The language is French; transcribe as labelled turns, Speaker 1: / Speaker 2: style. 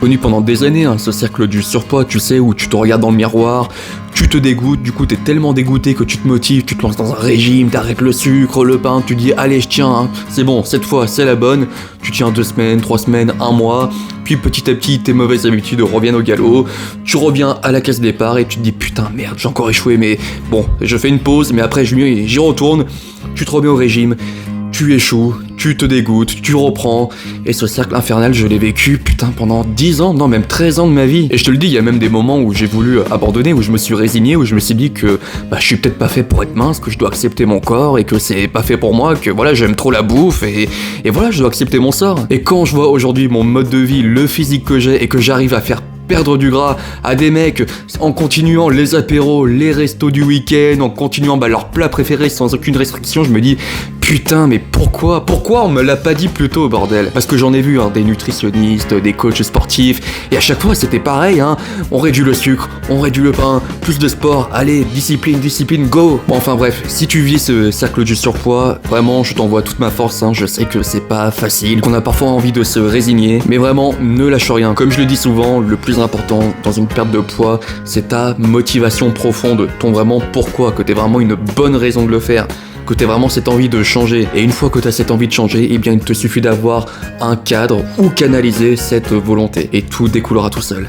Speaker 1: Connu pendant des années, hein, ce cercle du surpoids, tu sais, où tu te regardes dans le miroir, tu te dégoûtes, du coup t'es tellement dégoûté que tu te motives, tu te lances dans un régime, t'arrêtes le sucre, le pain, tu dis allez je tiens, hein, c'est bon, cette fois c'est la bonne, tu tiens 2 semaines, 3 semaines, 1 mois, puis petit à petit tes mauvaises habitudes reviennent au galop, tu reviens à la case départ et tu te dis putain merde j'ai encore échoué mais bon, je fais une pause mais après j'y retourne, tu te remets au régime, tu échoues, tu te dégoûtes, tu reprends, et ce cercle infernal, je l'ai vécu, putain, pendant 10 ans, non, même 13 ans de ma vie. Et je te le dis, il y a même des moments où j'ai voulu abandonner, où je me suis résigné, où je me suis dit que je suis peut-être pas fait pour être mince, que je dois accepter mon corps, et que c'est pas fait pour moi, que voilà, j'aime trop la bouffe, et voilà, je dois accepter mon sort. Et quand je vois aujourd'hui mon mode de vie, le physique que j'ai, et que j'arrive à faire perdre du gras à des mecs en continuant les apéros, les restos du week-end, en continuant leurs plats préférés sans aucune restriction, je me dis putain mais pourquoi on me l'a pas dit plus tôt bordel? Parce que j'en ai vu des nutritionnistes, des coachs sportifs et à chaque fois c'était pareil on réduit le sucre, on réduit le pain, plus de sport, allez discipline, go. Bon, enfin bref, si tu vis ce cercle du surpoids, vraiment je t'envoie toute ma force, je sais que c'est pas facile, qu'on a parfois envie de se résigner, mais vraiment ne lâche rien. Comme je le dis souvent, le plus important dans une perte de poids, c'est ta motivation profonde, ton vraiment pourquoi, que t'aies vraiment une bonne raison de le faire, que t'aies vraiment cette envie de changer. Et une fois que t'as cette envie de changer, eh bien il te suffit d'avoir un cadre où canaliser cette volonté. Et tout découlera tout seul.